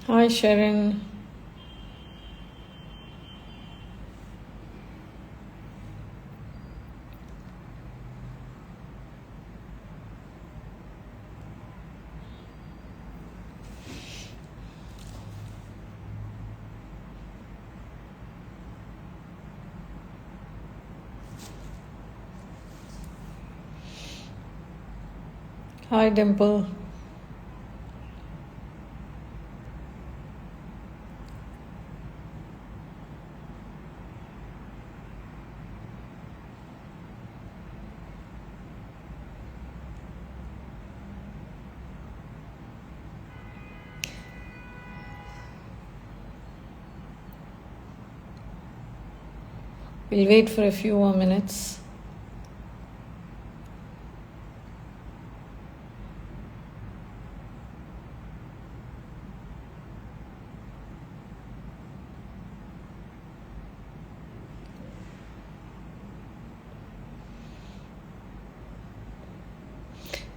Hi, Sharon. Hi, Dimple. We'll wait for a few more minutes.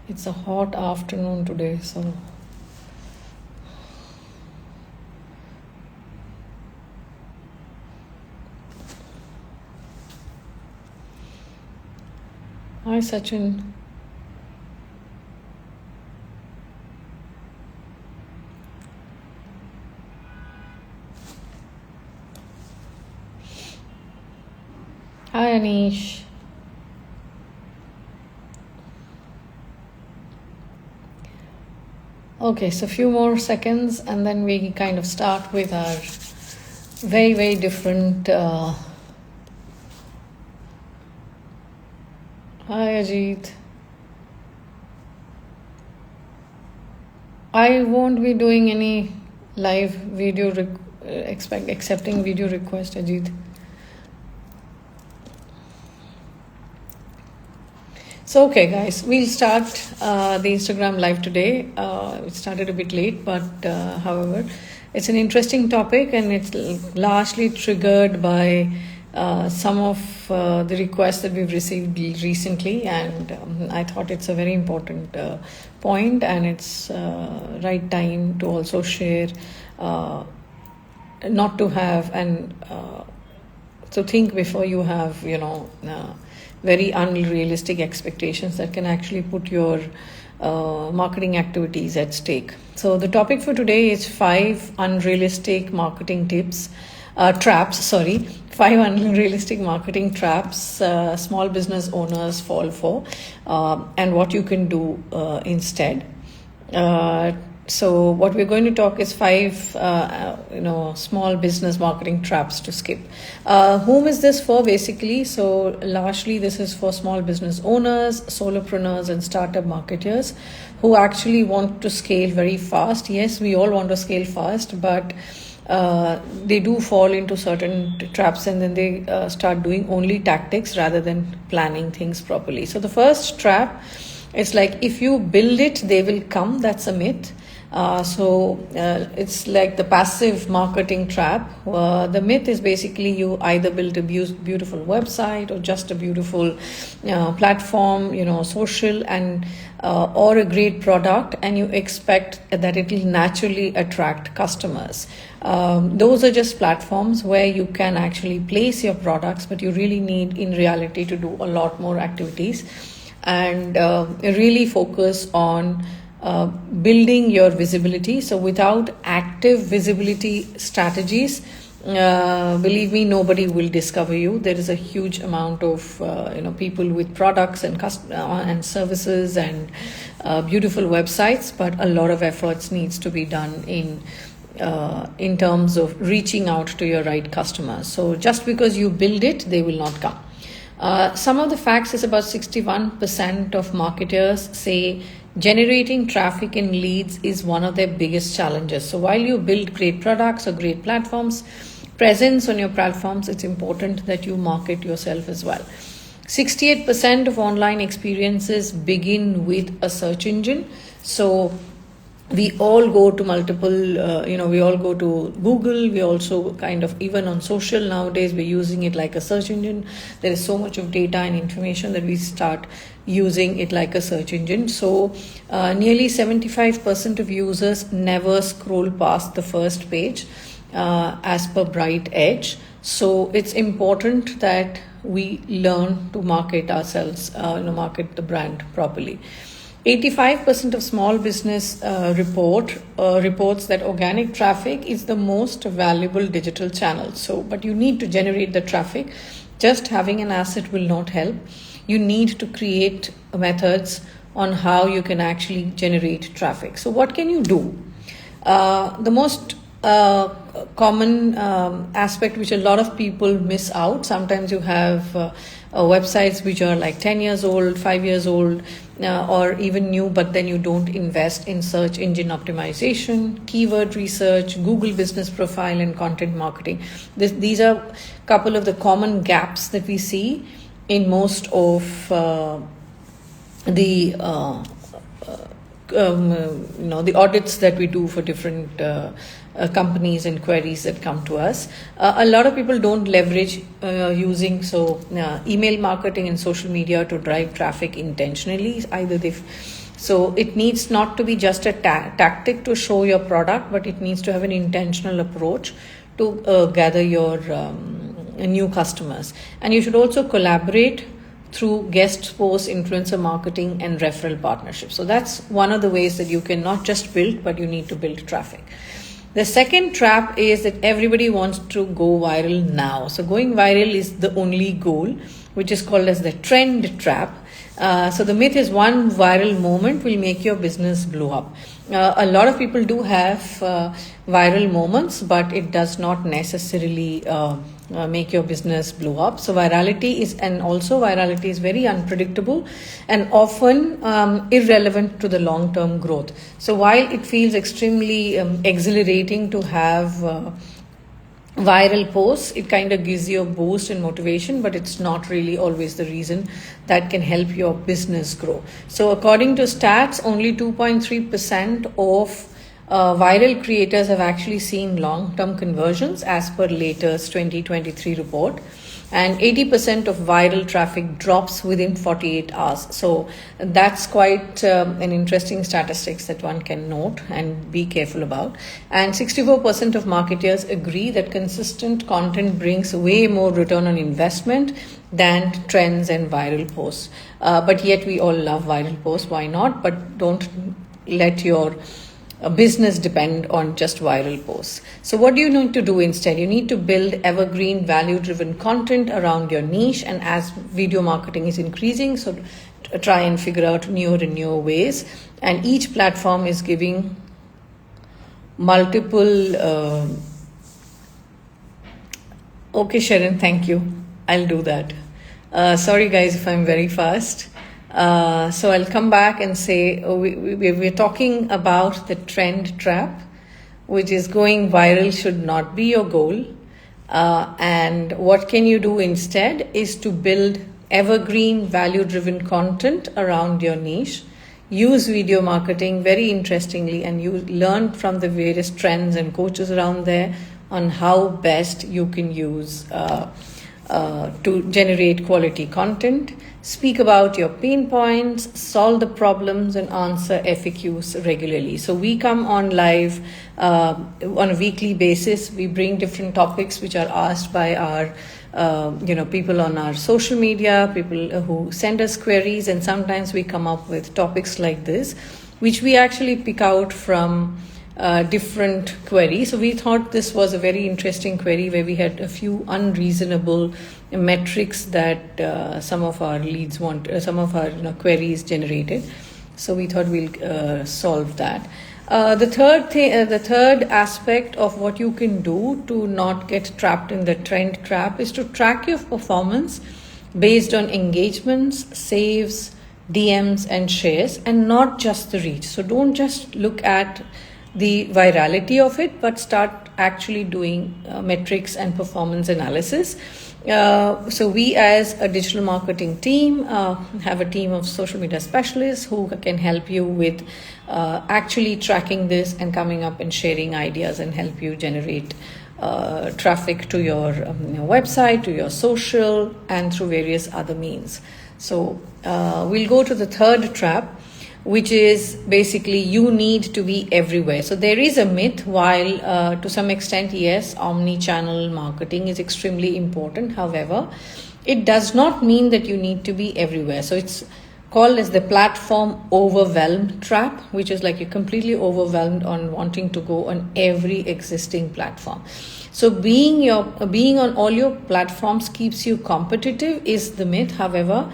It's a hot afternoon today, so hi, Sachin. Hi, Anish. Okay, so a few more seconds and then we kind of start with our very, very different. Hi, Ajit. I won't be doing any live video, accepting video request, Ajit. So, okay, guys, we'll start the Instagram live today. It started a bit late, but however, it's an interesting topic and it's largely triggered by some of the requests that we've received recently. And I thought it's a very important point and it's right time to also share, not to have and so think before you have, very unrealistic expectations that can actually put your marketing activities at stake. So the topic for today is 5 unrealistic marketing traps, 5 unrealistic marketing traps small business owners fall for, and what you can do instead. So what we're going to talk is 5, small business marketing traps to skip. Whom is this for basically? So largely this is for small business owners, solopreneurs and startup marketers who actually want to scale very fast. Yes, we all want to scale fast, but they do fall into certain traps and then they start doing only tactics rather than planning things properly. So the first trap, it's like if you build it, they will come. That's a myth. It's like the passive marketing trap. The myth is basically you either build a beautiful website or just a beautiful platform, social and or a great product, and you expect that it will naturally attract customers. Those are just platforms where you can actually place your products, but you really need in reality to do a lot more activities and really focus on building your visibility. So without active visibility strategies, believe me, nobody will discover you. There is a huge amount of people with products and services and beautiful websites, but a lot of efforts needs to be done in terms of reaching out to your right customers. So just because you build it, they will not come. Some of the facts is about 61% of marketers say generating traffic and leads is one of their biggest challenges. So while you build great products or great platforms, presence on your platforms, it's important that you market yourself as well. 68% of online experiences begin with a search engine. So we all go to multiple we all go to Google. We also kind of, even on social nowadays, we're using it like a search engine. There is so much of data and information that we start using it like a search engine. So nearly 75% of users never scroll past the first page, as per Bright Edge. So it's important that we learn to market ourselves, market the brand properly. 85% of small business reports that organic traffic is the most valuable digital channel. So, but you need to generate the traffic. Just having an asset will not help. You need to create methods on how you can actually generate traffic. So, what can you do? The most common aspect which a lot of people miss out. Sometimes you have websites which are like 10 years old, 5 years old, or even new, but then you don't invest in search engine optimization, keyword research, Google business profile, and content marketing. These are a couple of the common gaps that we see in most of the audits that we do for different companies and queries that come to us. A lot of people don't leverage using email marketing and social media to drive traffic intentionally. So it needs not to be just a tactic to show your product, but it needs to have an intentional approach to gather your new customers. And you should also collaborate through guest posts, influencer marketing, and referral partnerships. So that's one of the ways that you can not just build, but you need to build traffic. The second trap is that everybody wants to go viral now. So going viral is the only goal, which is called as the trend trap. So the myth is one viral moment will make your business blow up. A lot of people do have viral moments, but it does not necessarily make your business blow up. So virality is very unpredictable and often irrelevant to the long-term growth. So while it feels extremely exhilarating to have viral posts, it kind of gives you a boost in motivation, but it's not really always the reason that can help your business grow. So according to stats, only 2.3% of viral creators have actually seen long-term conversions as per latest 2023 report, and 80% of viral traffic drops within 48 hours. So that's quite an interesting statistics that one can note and be careful about. And 64% of marketers agree that consistent content brings way more return on investment than trends and viral posts. But yet we all love viral posts. Why not? But don't let your business depend on just viral posts. So what do you need to do instead? You need to build evergreen, value-driven content around your niche. And as video marketing is increasing, so try and figure out newer and newer ways. And each platform is giving multiple. Okay, Sharon, thank you. I'll do that. Sorry, guys, if I'm very fast. So I'll come back and say we're talking about the trend trap, which is going viral should not be your goal. And what can you do instead is to build evergreen, value-driven content around your niche. Use video marketing very interestingly, and you learn from the various trends and coaches around there on how best you can use to generate quality content. Speak about your pain points, solve the problems, and answer FAQs regularly. So we come on live on a weekly basis. We bring different topics which are asked by our people on our social media, people who send us queries, and sometimes we come up with topics like this, which we actually pick out from different queries. So we thought this was a very interesting query where we had a few unreasonable metrics that some of our leads some of our queries generated. So we thought we'll solve that. The third aspect of what you can do to not get trapped in the trend trap is to track your performance based on engagements, saves, DMs, and shares, and not just the reach. So don't just look at the virality of it, but start actually doing metrics and performance analysis. So we as a digital marketing team have a team of social media specialists who can help you with actually tracking this and coming up and sharing ideas and help you generate traffic to your website, to your social, and through various other means. So we'll go to the third trap, which is basically you need to be everywhere. So there is a myth, while to some extent, yes, omni-channel marketing is extremely important. However, it does not mean that you need to be everywhere. So it's called as the platform overwhelm trap, which is like you're completely overwhelmed on wanting to go on every existing platform. So being on all your platforms keeps you competitive is the myth. However,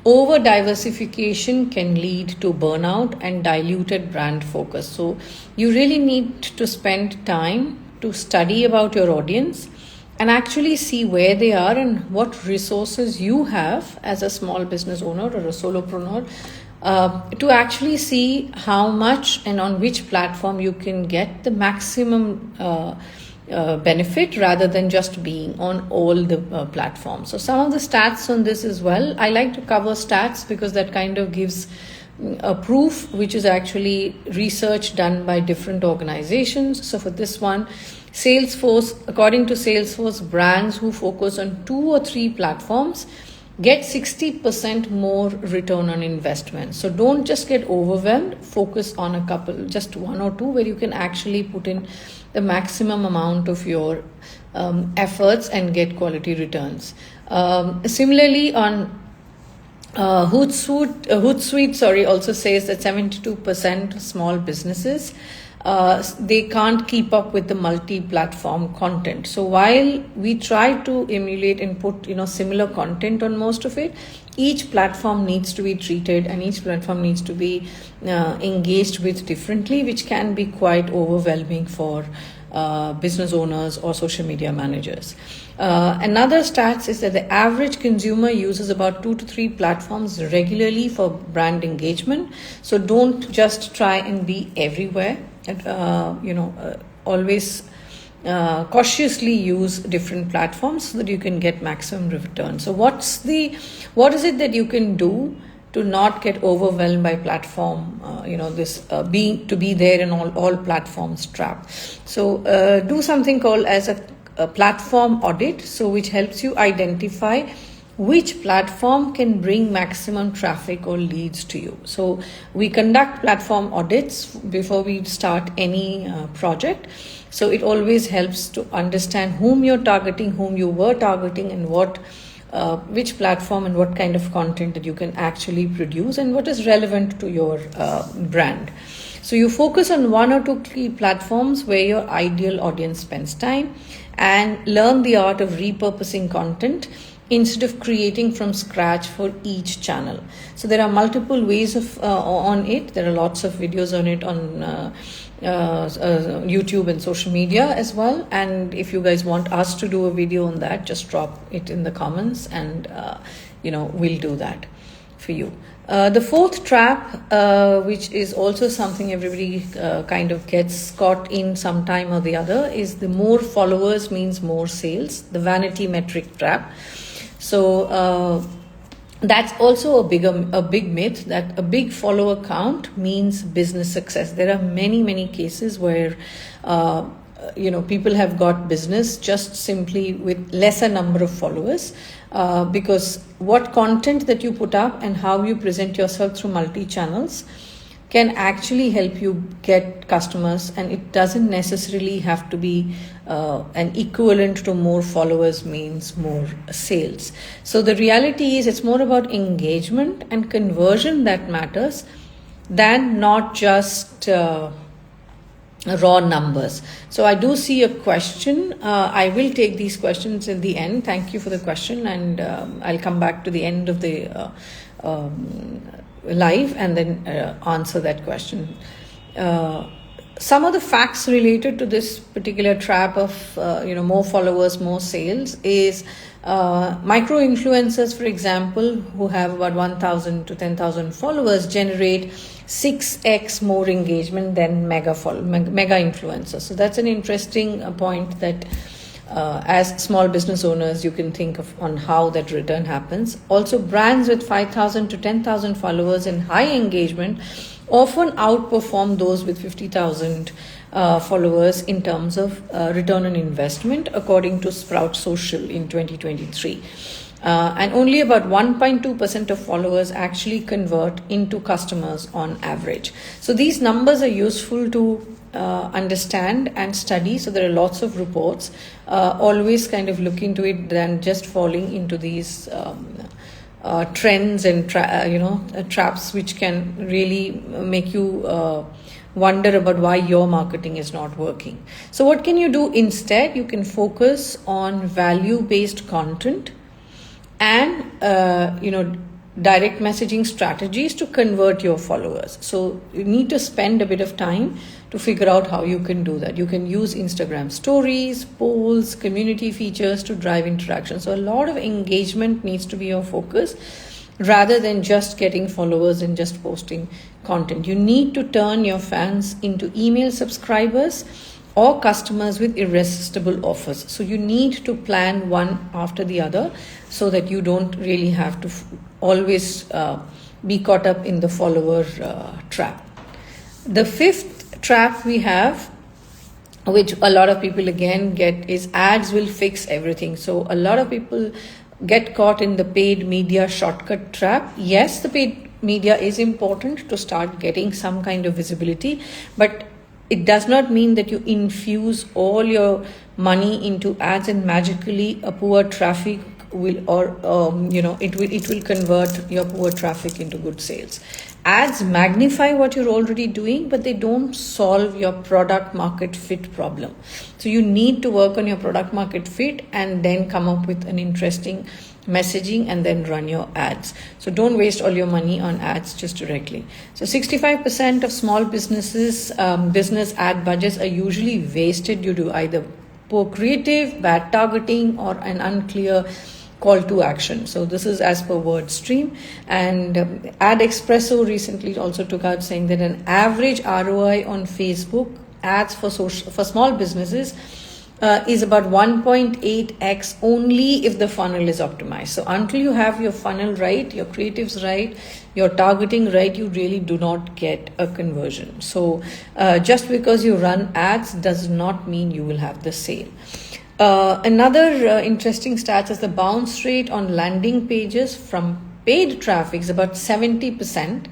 over diversification can lead to burnout and diluted brand focus. So you really need to spend time to study about your audience and actually see where they are and what resources you have as a small business owner or a solopreneur to actually see how much and on which platform you can get the maximum benefit rather than just being on all the platforms. So some of the stats on this as well. I like to cover stats because that kind of gives a proof, which is actually research done by different organizations. So for this one, Salesforce, according to Salesforce, brands who focus on 2 or 3 platforms get 60% more return on investment. So don't just get overwhelmed. Focus on a couple, just 1 or 2, where you can actually put in the maximum amount of your efforts and get quality returns. Similarly, on Hootsuite also says that 72% small businesses they can't keep up with the multi-platform content. So while we try to emulate and put similar content on most of it, each platform needs to be treated and each platform needs to be engaged with differently, which can be quite overwhelming for business owners or social media managers. Another stats is that the average consumer uses about 2 to 3 platforms regularly for brand engagement. So don't just try and be everywhere. Always cautiously use different platforms so that you can get maximum return. So what is it that you can do to not get overwhelmed by platform, to be there in all platforms trap. So do something called as a platform audit, so which helps you identify which platform can bring maximum traffic or leads to you. So we conduct platform audits before we start any project. So it always helps to understand whom you're targeting, whom you were targeting, and which platform and what kind of content that you can actually produce and what is relevant to your brand. So you focus on 1 or 2 key platforms where your ideal audience spends time and learn the art of repurposing content instead of creating from scratch for each channel. So there are multiple ways of on it. There are lots of videos on it on YouTube and social media as well. And if you guys want us to do a video on that, just drop it in the comments and we'll do that for you. The fourth trap, which is also something everybody kind of gets caught in some time or the other, is the more followers means more sales, the vanity metric trap. So that's also a big myth, that a big follower count means business success. There are many cases where people have got business just simply with lesser number of followers, because what content that you put up and how you present yourself through multi-channels can actually help you get customers, and it doesn't necessarily have to be an equivalent to more followers means more sales. So the reality is it's more about engagement and conversion that matters than not just raw numbers. So I do see a question. I will take these questions in the end. Thank you for the question, and I'll come back to the end of the live and then answer that question. Some of the facts related to this particular trap of more followers, more sales is micro influencers, for example, who have about 1,000 to 10,000 followers, generate 6x more engagement than mega influencers. So that's an interesting point that as small business owners you can think of on how that return happens. Also, brands with 5,000 to 10,000 followers and high engagement often outperform those with 50,000 followers in terms of return on investment, according to Sprout Social in 2023. And only about 1.2% of followers actually convert into customers on average. So these numbers are useful to understand and study. So there are lots of reports. Always kind of look into it than just falling into these trends and traps, which can really make you wonder about why your marketing is not working. So what can you do instead? You can focus on value-based content and direct messaging strategies to convert your followers. So you need to spend a bit of time to figure out how you can do that. You can use Instagram stories, polls, community features to drive interaction. So a lot of engagement needs to be your focus rather than just getting followers and just posting content. You need to turn your fans into email subscribers or customers with irresistible offers. So you need to plan one after the other so that you don't really have to always be caught up in the follower trap. The fifth trap we have, which a lot of people again get, is ads will fix everything. So a lot of people get caught in the paid media shortcut trap. Yes, the paid media is important to start getting some kind of visibility, but it does not mean that you infuse all your money into ads and magically a poor traffic will, or it will convert your poor traffic into good sales. Ads magnify what you're already doing, but they don't solve your product market fit problem. So you need to work on your product market fit and then come up with an interesting messaging and then run your ads. So don't waste all your money on ads just directly. So 65% of small businesses, business ad budgets are usually wasted due to either poor creative, bad targeting, or an unclear call to action. So this is as per WordStream. And Ad Espresso recently also took out saying that an average ROI on Facebook ads for small businesses is about 1.8x only if the funnel is optimized. So until you have your funnel right, your creatives right, your targeting right, you really do not get a conversion. So just because you run ads does not mean you will have the sale. Another interesting stat is the bounce rate on landing pages from paid traffic is about 70%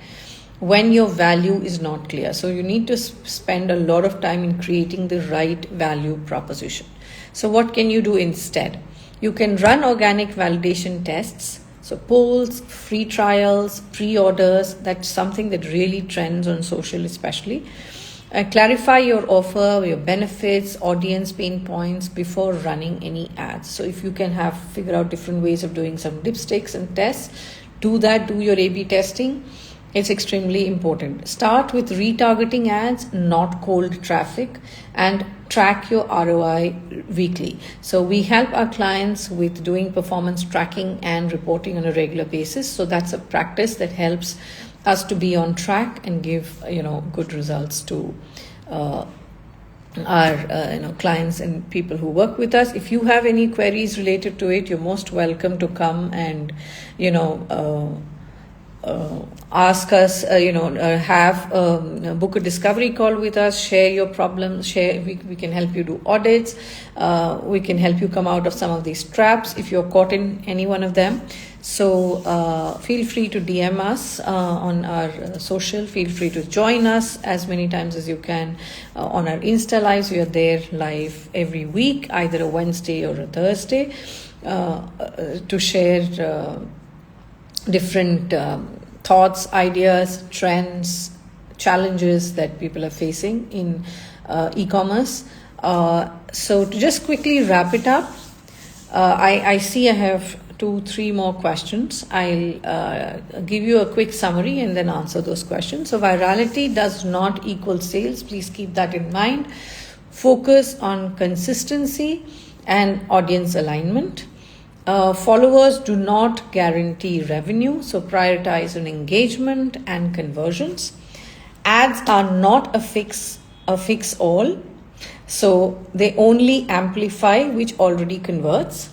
when your value is not clear. So you need to spend a lot of time in creating the right value proposition. So what can you do instead? You can run organic validation tests. So polls, free trials, pre-orders, that's something that really trends on social especially. Clarify your offer, your benefits, audience pain points before running any ads. So if you can figure out different ways of doing some dipsticks and tests, do that, do your A/B testing. It's extremely important. Start with retargeting ads, not cold traffic, and track your ROI weekly. So we help our clients with doing performance tracking and reporting on a regular basis. So that's a practice that helps us to be on track and give good results to our clients and people who work with us. If you have any queries related to it, you're most welcome to come and ask us, book a discovery call with us, share your problems, we can help you do audits, we can help you come out of some of these traps if you're caught in any one of them. So feel free to DM us on our social. Feel free to join us as many times as you can on our Insta Lives. We are there live every week, either a Wednesday or a Thursday, to share different thoughts, ideas, trends, challenges that people are facing in e-commerce. So to just quickly wrap it up, I see I have 2-3 more questions. I'll give you a quick summary and then answer those questions. So virality does not equal sales. Please keep that in mind. Focus on consistency and audience alignment. Followers do not guarantee revenue, so prioritize on engagement and conversions. Ads are not a fix all, so they only amplify what already converts,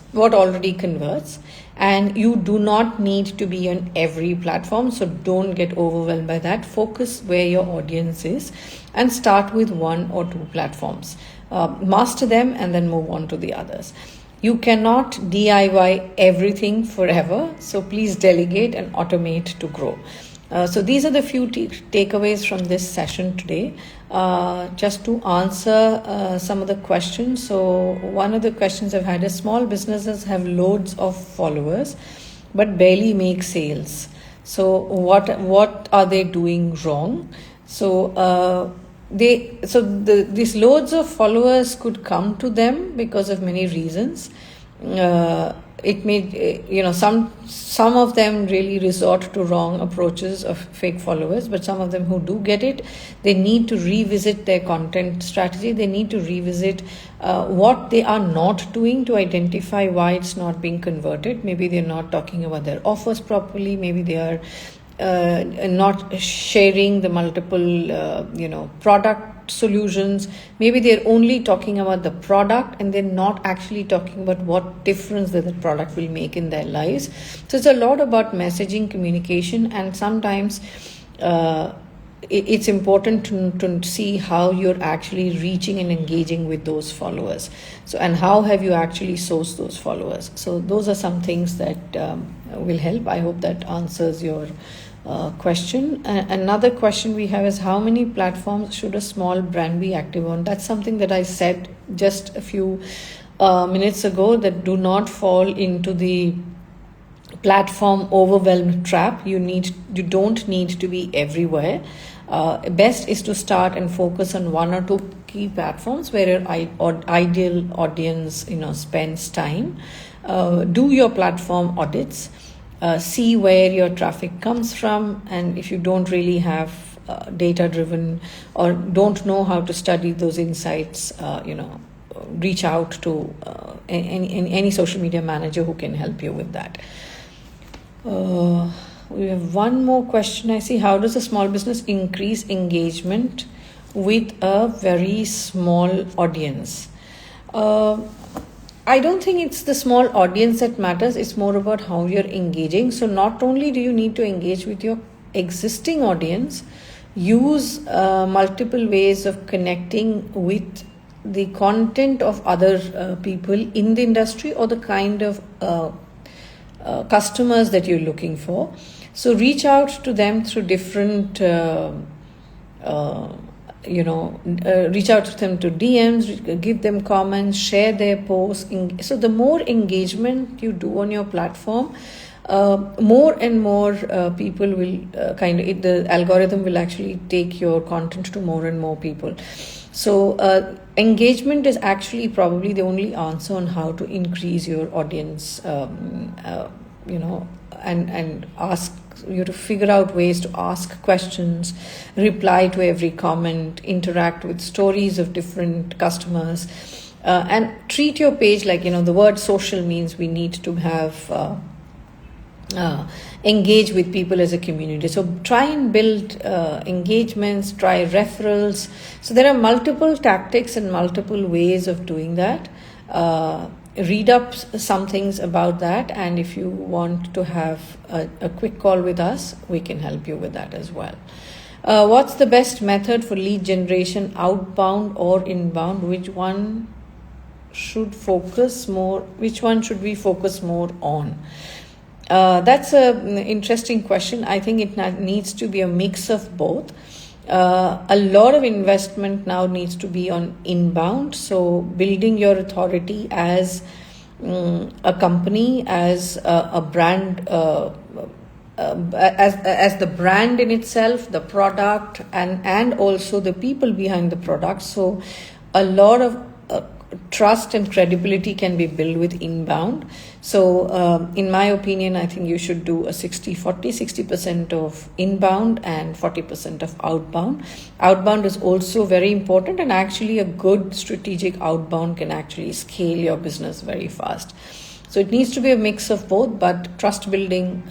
and you do not need to be on every platform, so don't get overwhelmed by that. Focus where your audience is and start with 1 or 2 platforms. Master them and then move on to the others. You cannot DIY everything forever, so please delegate and automate to grow. So these are the few takeaways from this session today. Just to answer some of the questions. So one of the questions I've had is, small businesses have loads of followers but barely make sales. So what are they doing wrong? So these loads of followers could come to them because of many reasons. It may, some of them really resort to wrong approaches of fake followers, but some of them who do get it, they need to revisit their content strategy. They need to revisit what they are not doing to identify why it's not being converted. Maybe they're not talking about their offers properly. Maybe they are not sharing the multiple, product solutions. Maybe they're only talking about the product and they're not actually talking about what difference that the product will make in their lives. So it's a lot about messaging, communication, and sometimes it's important to see how you're actually reaching and engaging with those followers. So, and how have you actually sourced those followers? So those are some things that will help. I hope that answers your question. Another question we have is, how many platforms should a small brand be active on? That's something that I said just a few minutes ago, that do not fall into the platform overwhelm trap. You don't need to be everywhere. Best is to start and focus on 1 or 2 key platforms where your ideal audience spends time. Do your platform audits. See where your traffic comes from, and if you don't really have data driven or don't know how to study those insights, reach out to any social media manager who can help you with that. We have one more question. I see, how does a small business increase engagement with a very small audience? I don't think it's the small audience that matters. It's more about how you're engaging. So not only do you need to engage with your existing audience, use multiple ways of connecting with the content of other people in the industry or the kind of customers that you're looking for. So reach out to them through different reach out to them to DMs, give them comments, share their posts. So the more engagement you do on your platform, more and more people will the algorithm will actually take your content to more and more people. So engagement is actually probably the only answer on how to increase your audience, and ask you to figure out ways to ask questions, reply to every comment, interact with stories of different customers, and treat your page like, the word social means we need to have engage with people as a community. So try and build engagements, try referrals. So there are multiple tactics and multiple ways of doing that. Read up some things about that, and if you want to have a quick call with us, we can help you with that as well. What's the best method for lead generation, outbound or inbound? Which one should we focus more on? That's an interesting question. I think it needs to be a mix of both. A lot of investment now needs to be on inbound, so building your authority as a company, as a brand, as the brand in itself, the product, and also the people behind the product. So a lot of trust and credibility can be built with inbound. So in my opinion, I think you should do a 60% of inbound and 40% of outbound. Outbound is also very important, and actually a good strategic outbound can actually scale your business very fast. So it needs to be a mix of both, but trust building,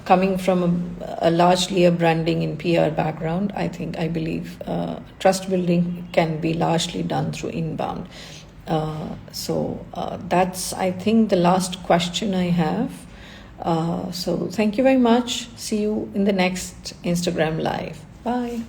coming from a largely a branding and PR background, I believe trust building can be largely done through inbound. So that's, I think, the last question I have. So thank you very much. See you in the next Instagram Live. Bye.